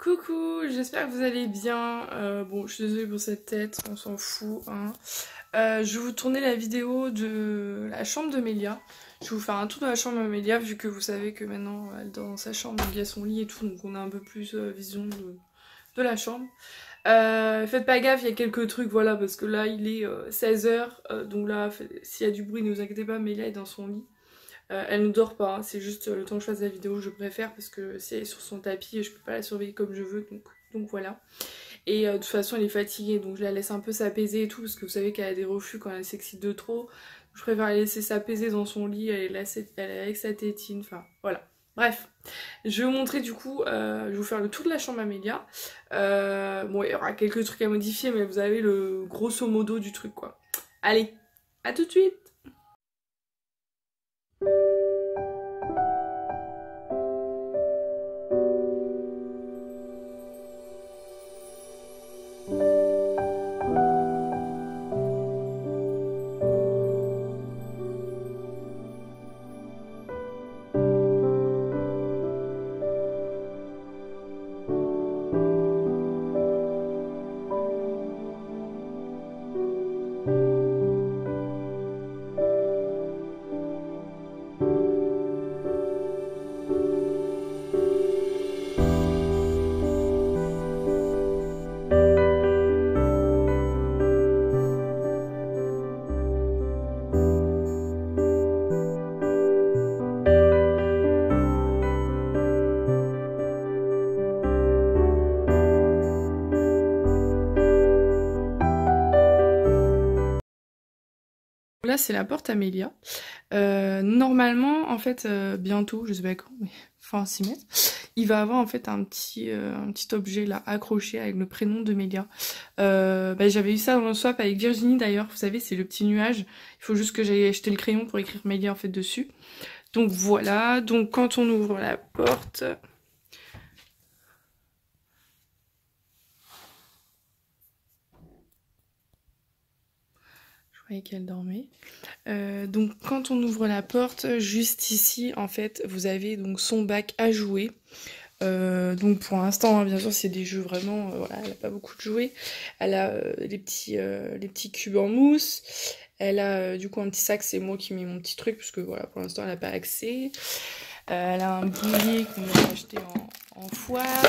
Coucou, j'espère que vous allez bien. Bon, je suis désolée pour cette tête, on s'en fout. Hein. Je vais vous tourner la vidéo de la chambre de Mélia. Je vais vous faire un tour de la chambre de Mélia, vu que vous savez que maintenant elle dort dans sa chambre, donc il y a son lit et tout, donc on a un peu plus vision de la chambre. Faites pas gaffe, il y a quelques trucs, voilà, parce que là il est 16h, donc là, s'il y a du bruit, ne vous inquiétez pas, Mélia est dans son lit. Elle ne dort pas, hein. C'est juste le temps que je fasse la vidéo, je préfère parce que si elle est sur son tapis, je peux pas la surveiller comme je veux, donc voilà. Et de toute façon elle est fatiguée, donc je la laisse un peu s'apaiser et tout, parce que vous savez qu'elle a des reflux quand elle s'excite de trop. Je préfère la laisser s'apaiser dans son lit, elle est avec sa tétine, enfin voilà. Bref, je vais vous montrer du coup, je vais vous faire le tour de la chambre à Mélia. Bon, il y aura quelques trucs à modifier, mais vous avez le grosso modo du truc quoi. Allez, à tout de suite! Là c'est la porte Amélia. Normalement en fait bientôt, je sais pas quand, mais fin 6 mai, il va avoir en fait un petit objet là accroché avec le prénom de Mélia. J'avais eu ça dans le swap avec Virginie d'ailleurs, vous savez c'est le petit nuage. Il faut juste que j'aille acheter le crayon pour écrire Mélia en fait dessus. Donc voilà, donc quand on ouvre la porte... qu'elle dormait. Donc quand on ouvre la porte, juste ici en fait vous avez donc son bac à jouer. Donc pour l'instant hein, bien sûr c'est des jeux vraiment, voilà, elle a pas beaucoup de jouets. Elle a les petits cubes en mousse. Elle a du coup un petit sac, c'est moi qui mets mon petit truc parce que voilà pour l'instant elle n'a pas accès. Elle a un boulier qu'on a acheté en foire.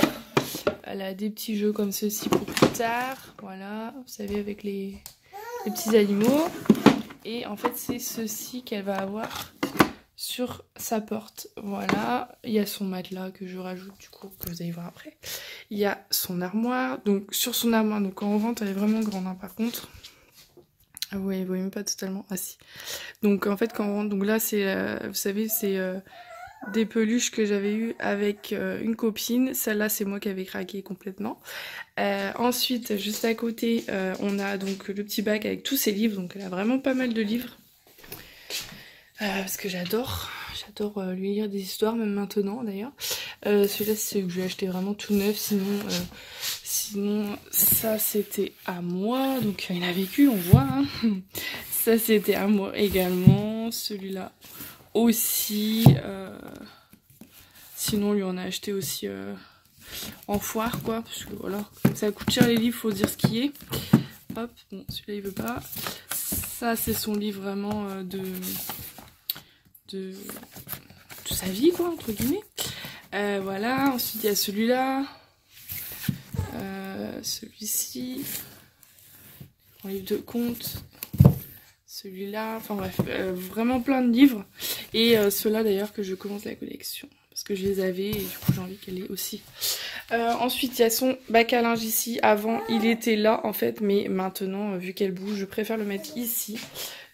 Elle a des petits jeux comme ceci pour plus tard, voilà, vous savez avec les petits animaux. Et en fait c'est ceci qu'elle va avoir sur sa porte. Voilà, il y a son matelas que je rajoute du coup, que vous allez voir après. Il y a son armoire, donc sur son armoire, donc quand on rentre elle est vraiment grande hein, par contre. Ah ouais, vous voyez même pas totalement, ah si. Donc en fait quand on rentre, donc là c'est, vous savez c'est des peluches que j'avais eu avec une copine. Celle-là c'est moi qui avais craqué complètement. Ensuite juste à côté on a donc le petit bac avec tous ses livres, donc elle a vraiment pas mal de livres. Parce que j'adore lui lire des histoires, même maintenant d'ailleurs. Celui-là c'est celui que j'ai acheté vraiment tout neuf, sinon ça c'était à moi, donc il a vécu, on voit. Hein. Ça c'était à moi également, celui-là aussi. Sinon lui on a acheté aussi en foire quoi, parce que voilà, ça coûte cher les livres, faut dire ce qui est. Hop, bon celui-là il veut pas. Ça c'est son livre vraiment de sa vie quoi entre guillemets. Voilà, ensuite il y a celui-là, celui-ci, un livre de contes, celui-là, enfin bref, vraiment plein de livres. Et ceux-là d'ailleurs que je commence la collection parce que je les avais et du coup j'ai envie qu'elle ait aussi. Ensuite il y a son bac à linge ici. Avant il était là en fait, mais maintenant vu qu'elle bouge je préfère le mettre ici.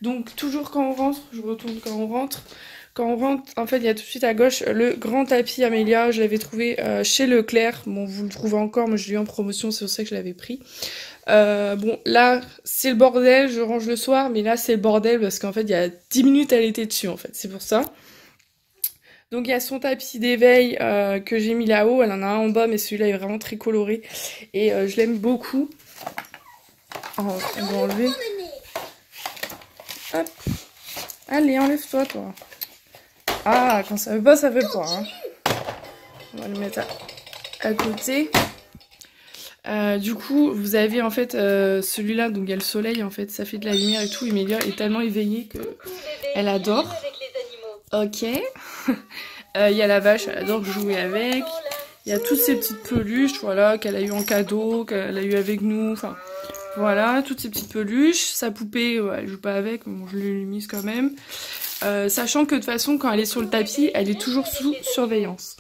Donc toujours quand on rentre, je retourne quand on rentre. Quand on rentre, en fait, il y a tout de suite à gauche le grand tapis Amélia. Je l'avais trouvé chez Leclerc. Bon, vous le trouvez encore, mais je l'ai eu en promotion, c'est pour ça que je l'avais pris. Bon, là, c'est le bordel. Je range le soir, mais là, c'est le bordel parce qu'en fait, il y a 10 minutes, elle était dessus, en fait. C'est pour ça. Donc, il y a son tapis d'éveil que j'ai mis là-haut. Elle en a un en bas, mais celui-là est vraiment très coloré. Et je l'aime beaucoup. Oh, on va enlever. Hop. Allez, enlève-toi, toi. Ah, quand ça veut pas, ça veut pas. Hein. On va le mettre à côté. Du coup, vous avez en fait celui-là, donc il y a le soleil en fait, ça fait de la lumière et tout. Emilia est tellement éveillée que elle adore. Ok. Il y a la vache, elle adore jouer avec. Il y a toutes ces petites peluches, voilà, qu'elle a eu en cadeau, qu'elle a eu avec nous. Enfin, voilà, toutes ces petites peluches. Sa poupée, ouais, elle joue pas avec, mais bon, je l'ai mise quand même. Sachant que de toute façon, quand elle est sur le tapis, elle est toujours sous surveillance.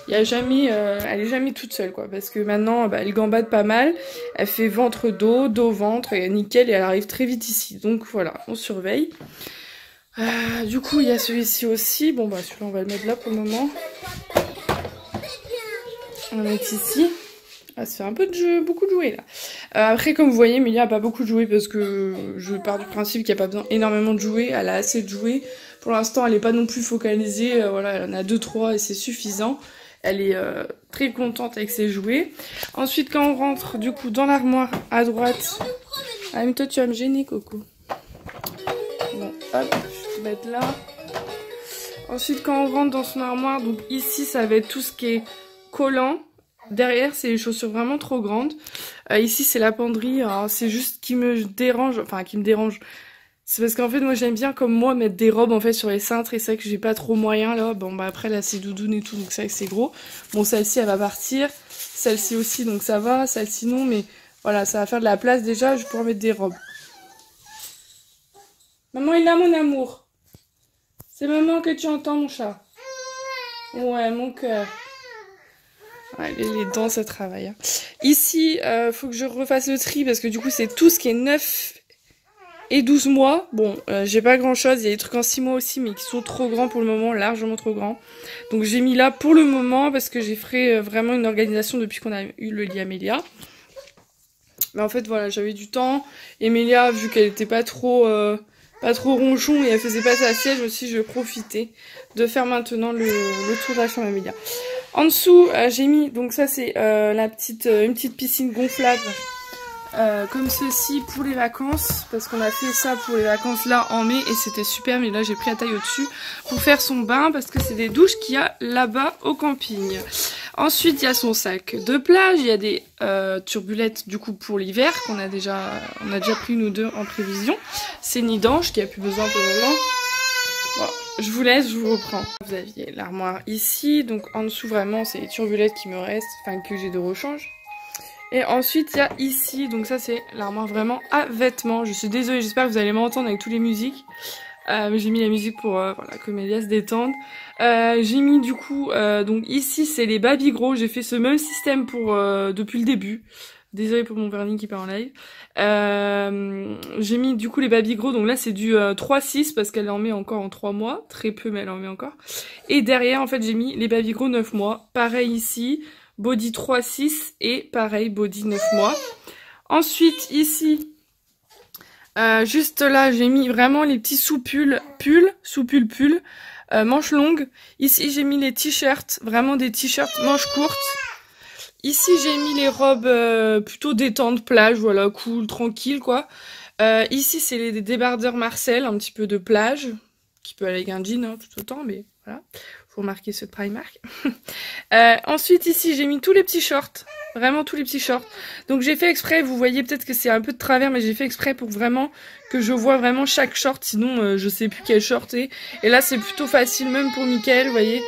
Il y a jamais, elle est jamais toute seule, quoi. Parce que maintenant, bah, elle gambade pas mal. Elle fait ventre-dos, dos-ventre, et nickel, et elle arrive très vite ici. Donc voilà, on surveille. Du coup, il y a celui-ci aussi. Bon, bah celui-là, on va le mettre là pour le moment. On va le mettre ici. Ah, ça fait un peu de jeu, beaucoup de jouets là. Après, comme vous voyez, Emilia a pas beaucoup de jouets parce que je pars du principe qu'il n'y a pas besoin énormément de jouets. Elle a assez de jouets. Pour l'instant, elle n'est pas non plus focalisée. Voilà, elle en a 2-3 et c'est suffisant. Elle est très contente avec ses jouets. Ensuite, quand on rentre du coup dans l'armoire à droite. Ah, mais toi, tu vas me gêner, Coco. Bon, hop, je vais mettre là. Ensuite, quand on rentre dans son armoire, donc ici, ça va être tout ce qui est collant. Derrière, c'est les chaussures vraiment trop grandes. Ici, c'est la penderie. C'est juste qui me dérange. Enfin, qui me dérange. C'est parce qu'en fait, moi, j'aime bien, comme moi, mettre des robes, en fait, sur les cintres. Et c'est vrai que j'ai pas trop moyen, là. Bon, bah, après, là, c'est doudoune et tout. Donc, c'est vrai que c'est gros. Bon, celle-ci, elle va partir. Celle-ci aussi, donc ça va. Celle-ci, non. Mais voilà, ça va faire de la place, déjà. Je pourrais mettre des robes. Maman, il est là, mon amour. C'est maman que tu entends, mon chat. Ouais, mon cœur. Ouais, les dents, ça travaille. Hein. Ici, faut que je refasse le tri parce que du coup, c'est tout ce qui est 9 et 12 mois. Bon, j'ai pas grand chose. Il y a des trucs en 6 mois aussi, mais qui sont trop grands pour le moment, largement trop grands. Donc, j'ai mis là pour le moment parce que j'ai fait vraiment une organisation depuis qu'on a eu le lit Amélia. Mais en fait, voilà, j'avais du temps. Emilia, vu qu'elle était pas trop ronchon et elle faisait pas sa sieste, aussi, je vais profiter de faire maintenant le tour de la chambre Amélia. En dessous, j'ai mis, donc ça c'est une petite piscine gonflable comme ceci pour les vacances, parce qu'on a fait ça pour les vacances là en mai et c'était super, mais là j'ai pris la taille au-dessus pour faire son bain parce que c'est des douches qu'il y a là-bas au camping. Ensuite, il y a son sac de plage, il y a des turbulettes du coup pour l'hiver on a déjà pris une ou deux en prévision. C'est Nidange qui a plus besoin pour le moment. Bon, je vous laisse, je vous reprends. Vous aviez l'armoire ici, donc en dessous vraiment c'est les turbulettes qui me restent, enfin que j'ai de rechange. Et ensuite il y a ici, donc ça c'est l'armoire vraiment à vêtements. Je suis désolée, j'espère que vous allez m'entendre avec toutes les musiques. Mais j'ai mis la musique pour voilà, que Mélia se détende. J'ai mis du coup, donc ici c'est les Baby Gros, j'ai fait ce même système pour depuis le début. Désolée pour mon vernis qui part en live. J'ai mis du coup les Baby Gros, donc là c'est du 3-6 parce qu'elle en met encore en 3 mois. Très peu mais elle en met encore. Et derrière en fait j'ai mis les Baby Gros 9 mois. Pareil ici, body 3-6 et pareil body 9 mois. Ensuite ici, juste là j'ai mis vraiment les petits sous-pulls, sous-pulls, manches longues. Ici j'ai mis les t-shirts, vraiment des t-shirts manches courtes. Ici, j'ai mis les robes plutôt détente, plage, voilà, cool, tranquille, quoi. Ici, c'est les débardeurs Marcel, un petit peu de plage, qui peut aller avec un jean hein, tout autant, mais voilà, faut remarquer ceux de Primark. Ensuite, ici, j'ai mis tous les petits shorts, vraiment tous les petits shorts. Donc, j'ai fait exprès, vous voyez peut-être que c'est un peu de travers, mais j'ai fait exprès pour vraiment que je vois vraiment chaque short, sinon je sais plus quel short est. Et là, c'est plutôt facile, même pour Mickaël, vous voyez.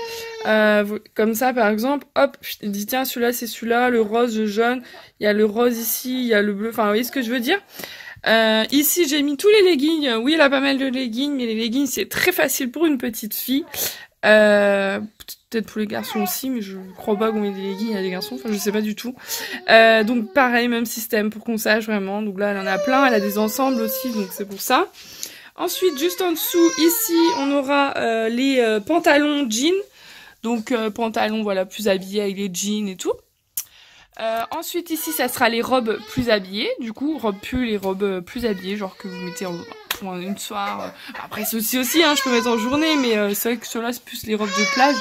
Comme ça par exemple, hop, je dis tiens celui-là c'est celui-là, le rose, le jaune, il y a le rose ici, il y a le bleu, enfin vous voyez ce que je veux dire. Ici j'ai mis tous les leggings, oui elle a pas mal de leggings, mais les leggings c'est très facile pour une petite fille. Peut-être pour les garçons aussi, mais je crois pas qu'on met des leggings à des garçons, enfin je sais pas du tout. Donc pareil, même système pour qu'on sache vraiment, donc là elle en a plein, elle a des ensembles aussi, donc c'est pour ça. Ensuite juste en dessous, ici on aura les pantalons jeans. Donc pantalon voilà plus habillé avec les jeans et tout. Ensuite ici ça sera les robes plus habillées. Du coup robes pull et robes plus habillées. Genre que vous mettez pour une soirée. Après ceci aussi hein, je peux mettre en journée. Mais c'est vrai que ceux-là c'est plus les robes de plage.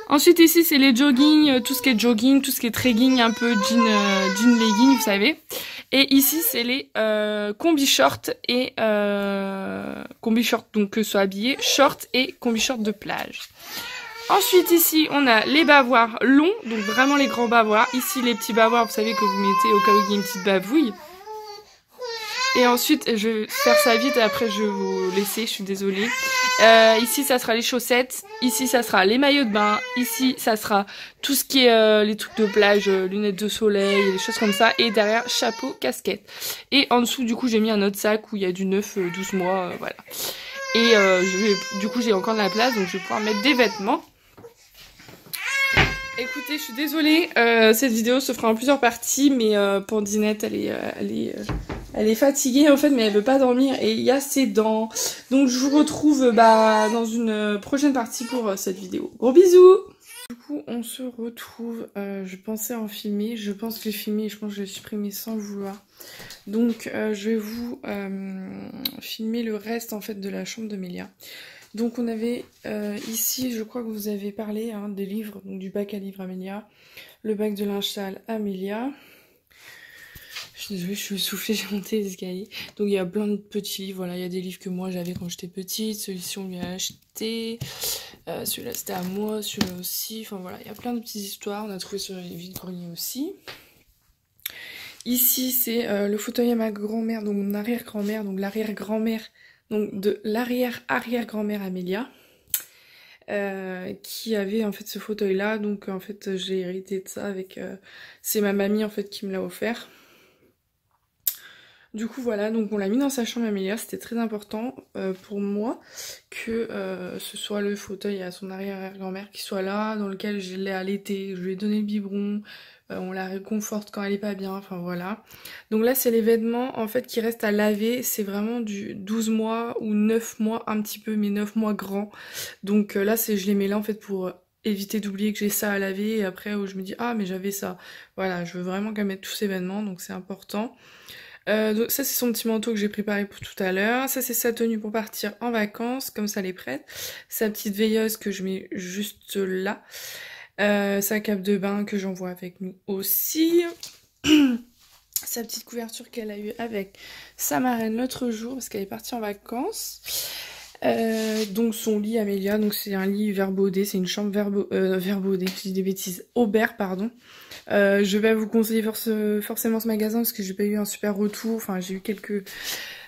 Ensuite ici c'est les jogging. Tout ce qui est jogging, tout ce qui est tregging, un peu jean legging vous savez. Et ici c'est les combi shorts et combi shorts donc que ce soit habillé, shorts et combi shorts de plage. Ensuite ici on a les bavoirs longs, donc vraiment les grands bavoirs. Ici les petits bavoirs, vous savez que vous mettez au cas où il y a une petite bavouille. Et ensuite je vais faire ça vite et après je vais vous laisser, je suis désolée. Ici ça sera les chaussettes, ici ça sera les maillots de bain, ici ça sera tout ce qui est les trucs de plage, lunettes de soleil, des choses comme ça. Et derrière chapeau, casquette. Et en dessous du coup j'ai mis un autre sac où il y a du 9-12 mois, voilà. Et du coup j'ai encore de la place donc je vais pouvoir mettre des vêtements. Écoutez, je suis désolée, cette vidéo se fera en plusieurs parties, mais pour Dinette, elle est fatiguée en fait, mais elle veut pas dormir et il y a ses dents. Donc je vous retrouve dans une prochaine partie pour cette vidéo. Gros bisous! Du coup, on se retrouve, je pensais en filmer, je pense que j'ai filmé et je pense que je l'ai supprimé sans le vouloir. Donc je vais vous filmer le reste en fait de la chambre de Mélia. Donc on avait ici, je crois que vous avez parlé hein, des livres, donc du bac à livres Amélia, le bac de linge sale Amélia. Je suis désolée, je suis essoufflée, j'ai monté les escaliers. Donc il y a plein de petits livres, voilà, il y a des livres que moi j'avais quand j'étais petite, celui-ci on lui a acheté, celui-là c'était à moi, celui-là aussi, enfin voilà, il y a plein de petites histoires, on a trouvé sur les vide-greniers aussi. Ici c'est le fauteuil à ma grand-mère, donc mon arrière-grand-mère, donc l'arrière-grand-mère, donc de l'arrière-arrière-grand-mère Amélia. Qui avait en fait ce fauteuil là, donc en fait j'ai hérité de ça avec c'est ma mamie en fait qui me l'a offert. Du coup voilà, donc on l'a mis dans sa chambre Amélia, c'était très important pour moi que ce soit le fauteuil à son arrière-grand-mère qui soit là, dans lequel je l'ai allaité, je lui ai donné le biberon, on la réconforte quand elle est pas bien, enfin voilà. Donc là c'est les vêtements en fait qui restent à laver, c'est vraiment du 12 mois ou 9 mois un petit peu, mais 9 mois grand. Donc là je les mets là en fait pour éviter d'oublier que j'ai ça à laver et après où je me dis ah mais j'avais ça. Voilà, je veux vraiment qu'elle mette tous ces vêtements donc c'est important. Donc ça c'est son petit manteau que j'ai préparé pour tout à l'heure. Ça c'est sa tenue pour partir en vacances, comme ça elle est prête. Sa petite veilleuse que je mets juste là. Sa cape de bain que j'envoie avec nous aussi. Sa petite couverture qu'elle a eue avec sa marraine l'autre jour parce qu'elle est partie en vacances. Donc son lit Amélia, donc c'est un lit verbaudé, c'est une chambre verbaudée, je dis des bêtises, Aubert pardon. Je vais vous conseiller forcément ce magasin parce que j'ai pas eu un super retour, enfin j'ai eu quelques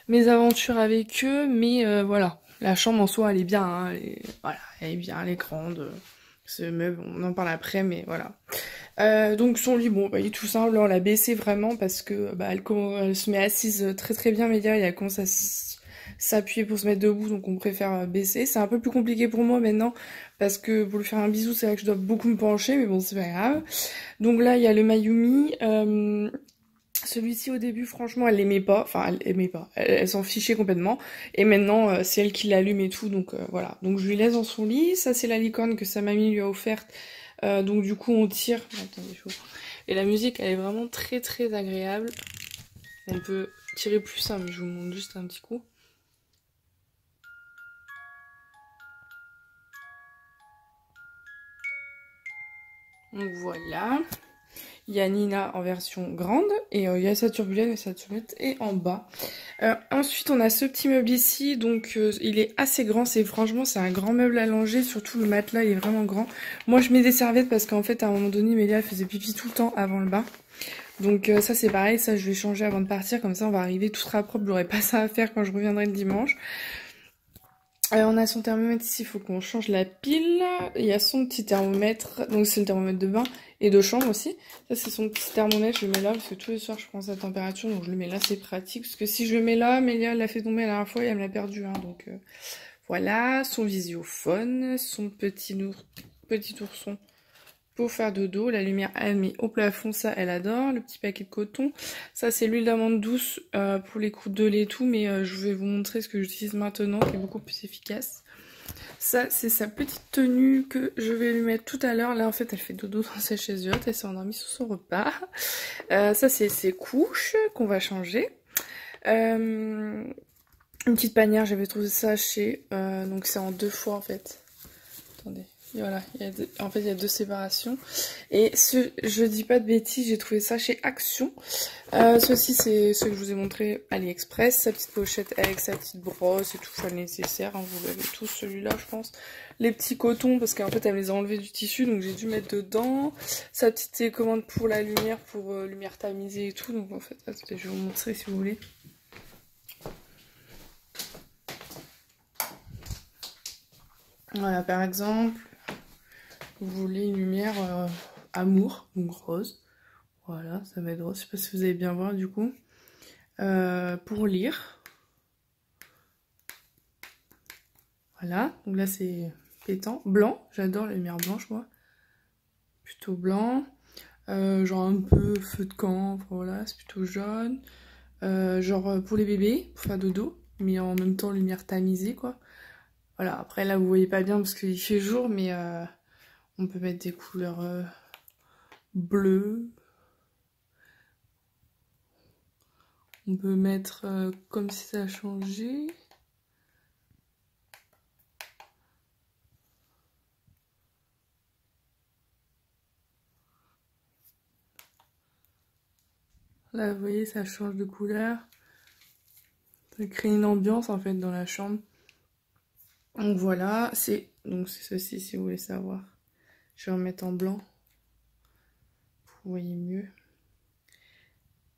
mésaventures avec eux, mais voilà, la chambre en soi elle est bien, hein, voilà, elle est bien, elle est grande, ce meuble on en parle après mais voilà. Donc son lit bon bah, il est tout simple, là on l'a baissé vraiment parce que bah, elle se met assise très très bien mais là elle commence à s'appuyer pour se mettre debout donc on préfère baisser. C'est un peu plus compliqué pour moi maintenant parce que pour lui faire un bisou c'est vrai que je dois beaucoup me pencher mais bon c'est pas grave. Donc là il y a le Mayumi, celui-ci au début franchement elle l'aimait pas, enfin elle aimait pas, elle s'en fichait complètement et maintenant c'est elle qui l'allume et tout donc voilà. Donc je lui laisse dans son lit, ça c'est la licorne que sa mamie lui a offerte donc du coup on tire, attendez, et la musique elle est vraiment très très agréable, on peut tirer plus ça mais je vous montre juste un petit coup. Donc voilà, il y a Nina en version grande et il y a sa turbulette et sa turbulette est en bas. Ensuite on a ce petit meuble ici, donc il est assez grand, franchement c'est un grand meuble à langer, surtout le matelas il est vraiment grand. Moi je mets des serviettes parce qu'en fait à un moment donné Mélia faisait pipi tout le temps avant le bain. Donc ça c'est pareil, ça je vais changer avant de partir, comme ça on va arriver, tout sera propre, j'aurai pas ça à faire quand je reviendrai le dimanche. On a son thermomètre ici, il faut qu'on change la pile. Il y a son petit thermomètre, donc c'est le thermomètre de bain et de chambre aussi. Ça c'est son petit thermomètre, je le mets là parce que tous les soirs je prends sa température, donc je le mets là, c'est pratique. Parce que si je le mets là, Mélia l'a fait tomber la dernière fois et elle me l'a perdu. Hein, donc voilà, son visiophone, son petit ourson pour faire dodo, la lumière elle met au plafond, ça elle adore, le petit paquet de coton, ça c'est l'huile d'amande douce pour les coups de lait et tout, mais je vais vous montrer ce que j'utilise maintenant qui est beaucoup plus efficace. Ça c'est sa petite tenue que je vais lui mettre tout à l'heure, là en fait elle fait dodo dans sa chaise haute, elle s'est endormie sur son repas. Ça c'est ses couches qu'on va changer. Une petite panière, j'avais trouvé ça chez, donc c'est en 2 fois en fait. Attendez, Voilà, en fait il y a deux séparations. Et je dis pas de bêtises, j'ai trouvé ça chez Action. Ceci c'est ce que je vous ai montré AliExpress, sa petite pochette avec sa petite brosse et tout le nécessaire, hein, vous l'avez tous celui-là je pense. Les petits cotons parce qu'en fait elle me les a enlevés du tissu donc j'ai dû mettre dedans. Sa petite télécommande pour la lumière, pour lumière tamisée et tout, donc en fait attendez, je vais vous montrer si vous voulez. Voilà par exemple. Vous voulez une lumière amour, donc rose. Voilà, ça va être rose. Je sais pas si vous allez bien voir du coup. Pour lire. Voilà, donc là c'est pétant. Blanc, j'adore les lumières blanches moi. Plutôt blanc. Genre un peu feu de camp, voilà, c'est plutôt jaune. Genre pour les bébés, pour faire dodo, mais en même temps lumière tamisée quoi. Voilà, après là vous voyez pas bien parce qu'il fait jour, mais on peut mettre des couleurs bleues. On peut mettre comme si ça a changé. Là, vous voyez, ça change de couleur. Ça crée une ambiance en fait dans la chambre. Donc voilà, c'est ceci si vous voulez savoir. Je vais en mettre en blanc. Vous voyez mieux.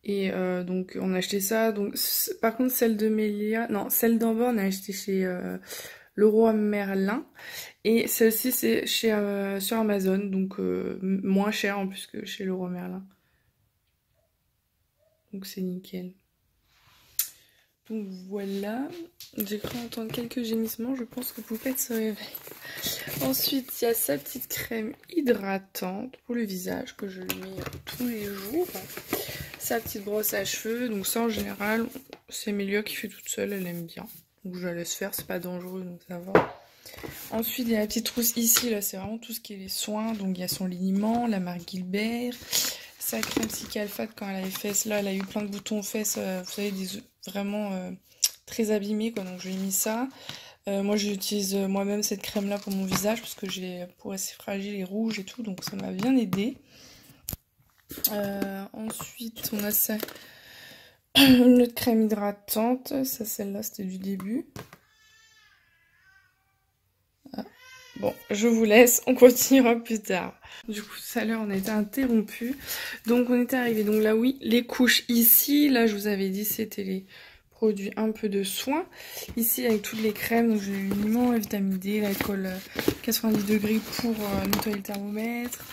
Et donc on a acheté ça. Donc par contre celle de Mélia, non celle d'en bas on a acheté chez Leroy Merlin. Et celle-ci c'est chez sur Amazon, donc moins cher en plus que chez Leroy Merlin. Donc c'est nickel. Donc voilà, j'ai cru entendre quelques gémissements, je pense que Poupette se réveille. Ensuite, il y a sa petite crème hydratante pour le visage que je lui mets tous les jours. Sa petite brosse à cheveux, donc ça en général, c'est Mélia qui fait toute seule, elle aime bien. Donc je la laisse faire, c'est pas dangereux, donc ça va. Ensuite, il y a la petite trousse ici, là c'est vraiment tout ce qui est les soins, donc il y a son liniment, la marque Gilbert. Sa crème Cicalfate quand elle a les fesses, là elle a eu plein de boutons aux fesses, vous savez, vraiment très abîmés quoi, donc je lui ai mis ça. Moi j'utilise moi-même cette crème là pour mon visage parce que j'ai la peau assez fragile et rouge et tout, donc ça m'a bien aidé. Ensuite on a ça, une autre crème hydratante, ça celle-là c'était du début. Bon, je vous laisse, on continuera plus tard. Du coup, tout à l'heure, on a été interrompu. Donc, on était arrivé. Donc là, oui, les couches ici. Là, je vous avais dit, c'était les produits un peu de soins. Ici, avec toutes les crèmes. Donc, j'ai eu l'aliment, la vitamine D, l'alcool 90 degrés pour nettoyer le thermomètre.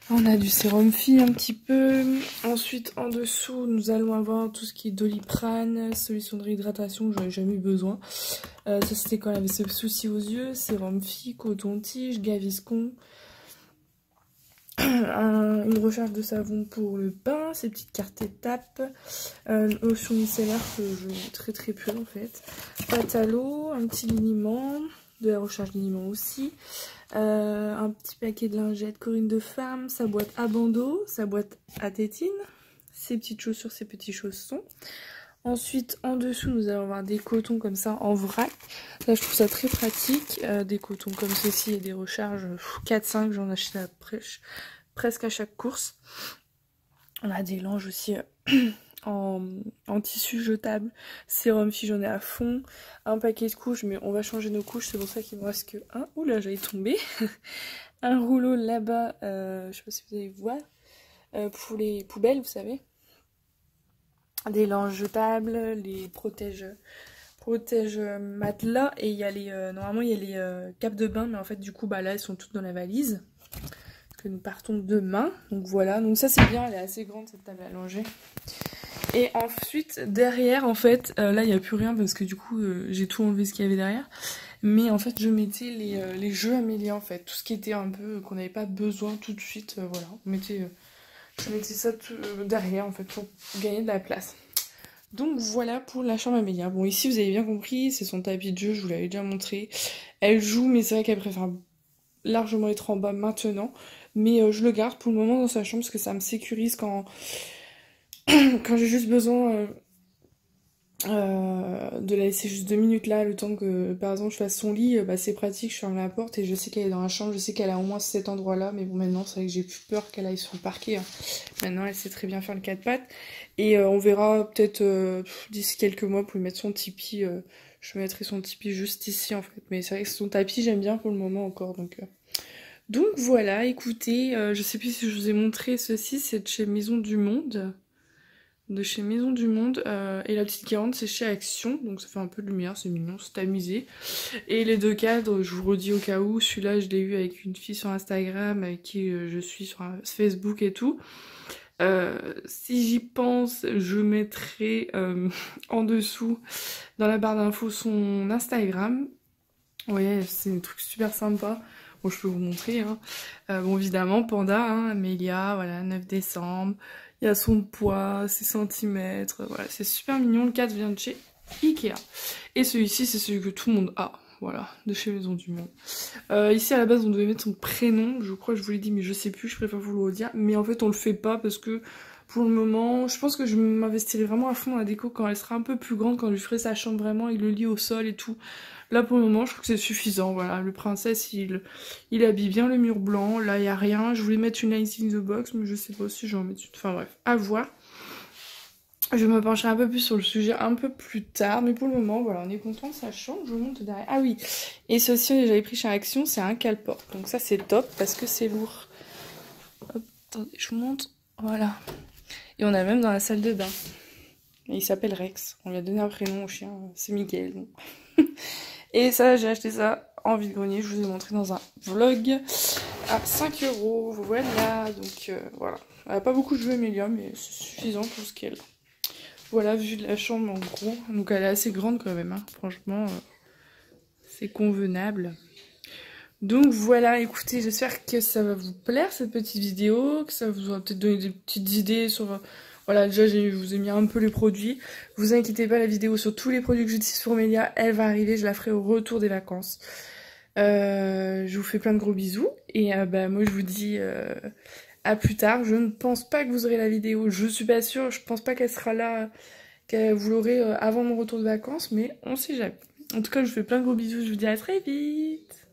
On a du sérum Phi un petit peu. Ensuite, en dessous, nous allons avoir tout ce qui est Doliprane, solution de réhydratation, j'en ai jamais eu besoin. Ça, c'était quand elle avait ce souci aux yeux. Sérum Phi, coton-tige, Gaviscon. Une recharge de savon pour le bain, ces petites cartes étapes. Lotion micellaire que je mets très peu en fait. Pâte à l'eau, un petit liniment, de la recharge liniment aussi. Un petit paquet de lingettes Corinne de femme, sa boîte à bandeau, sa boîte à tétine, ses petites chaussures, ses petits chaussons. Ensuite, en dessous, nous allons avoir des cotons comme ça en vrac. Là, je trouve ça très pratique. Des cotons comme ceci et des recharges 4-5, j'en achète presque à chaque course. On a des langes aussi en tissu jetable. Sérum Phi, j'en ai à fond. Un paquet de couches, mais on va changer nos couches, c'est pour ça qu'il me reste que un. Oula, j'allais tomber. Un rouleau là-bas, je sais pas si vous allez voir, pour les poubelles, vous savez. Des langes jetables, les protège matelas, et il y a les normalement il y a les capes de bain, mais en fait du coup bah là elles sont toutes dans la valise que nous partons demain. Donc voilà, donc ça c'est bien, elle est assez grande cette table à langer. Et ensuite derrière en fait là il n'y a plus rien parce que du coup j'ai tout enlevé ce qu'il y avait derrière, mais en fait je mettais les jeux Amélia en fait, tout ce qui était un peu qu'on n'avait pas besoin tout de suite, voilà, je mettais ça derrière en fait pour gagner de la place. Donc voilà pour la chambre Amélia. Bon, ici vous avez bien compris, c'est son tapis de jeu, je vous l'avais déjà montré. Elle joue, mais c'est vrai qu'elle préfère largement être en bas maintenant. Mais je le garde pour le moment dans sa chambre parce que ça me sécurise quand j'ai juste besoin de la laisser juste 2 minutes là, le temps que par exemple je fasse son lit, bah c'est pratique, je ferme la porte et je sais qu'elle est dans la chambre, je sais qu'elle a au moins cet endroit là, mais bon maintenant c'est vrai que j'ai plus peur qu'elle aille sur le parquet, hein. Maintenant elle sait très bien faire le 4 pattes, et on verra peut-être d'ici quelques mois pour lui mettre son tipi, je mettrai son tipi juste ici en fait, mais c'est vrai que son tapis j'aime bien pour le moment encore, donc voilà, écoutez, je sais plus si je vous ai montré ceci, c'est de chez Maison du Monde. De chez Maison du Monde, et la petite guirlande c'est chez Action, donc ça fait un peu de lumière, c'est mignon, c'est amusé. Et les deux cadres, je vous redis au cas où, celui-là je l'ai eu avec une fille sur Instagram, avec qui je suis sur Facebook et tout. Si j'y pense, je mettrai en dessous, dans la barre d'infos, son Instagram. Ouais, c'est un truc super sympa. Bon, je peux vous montrer, hein. Bon, évidemment, Panda, hein, Amélia, voilà, 9 décembre. Il y a son poids, ses centimètres, voilà, c'est super mignon. Le cadre vient de chez Ikea. Et celui-ci, c'est celui que tout le monde a, voilà, de chez Maison du Monde. Ici, à la base, on devait mettre son prénom, je crois que je vous l'ai dit, mais je sais plus, je préfère vous le redire. Mais en fait, on le fait pas parce que, pour le moment, je pense que je m'investirai vraiment à fond dans la déco quand elle sera un peu plus grande, quand je lui ferai sa chambre vraiment, et le lit au sol et tout. Là, pour le moment, je trouve que c'est suffisant, voilà. Le princesse, il habille bien le mur blanc. Là, il n'y a rien. Je voulais mettre une Ice in the Box, mais je sais pas si je vais en mettre une. Enfin bref, à voir. Je me pencherai un peu plus sur le sujet un peu plus tard. Mais pour le moment, voilà, on est content de sa chambre. Je vous montre derrière. Ah oui, et ceci, j'avais pris chez Action, c'est un cale-porte. Donc ça, c'est top parce que c'est lourd. Hop, attendez, je vous montre. Voilà. Et on a même dans la salle de bain. Et il s'appelle Rex. On lui a donné un prénom au chien. C'est Miguel. Bon. Et ça, j'ai acheté ça en vide-grenier, je vous ai montré dans un vlog à 5 €. Voilà, donc voilà. Elle a pas beaucoup joué Emilia, mais c'est suffisant pour ce qu'elle. Voilà, vue de la chambre en gros. Donc elle est assez grande quand même, hein. Franchement, c'est convenable. Donc voilà, écoutez, j'espère que ça va vous plaire cette petite vidéo, que ça vous aura peut-être donné des petites idées sur... Voilà, déjà je vous ai mis un peu les produits. Vous inquiétez pas, la vidéo sur tous les produits que j'utilise pour Mélia, elle va arriver, je la ferai au retour des vacances. Je vous fais plein de gros bisous, et bah moi je vous dis à plus tard. Je ne pense pas que vous aurez la vidéo, je suis pas sûre, je pense pas qu'elle sera là, que vous l'aurez avant mon retour de vacances, mais on sait jamais. En tout cas, je vous fais plein de gros bisous, je vous dis à très vite.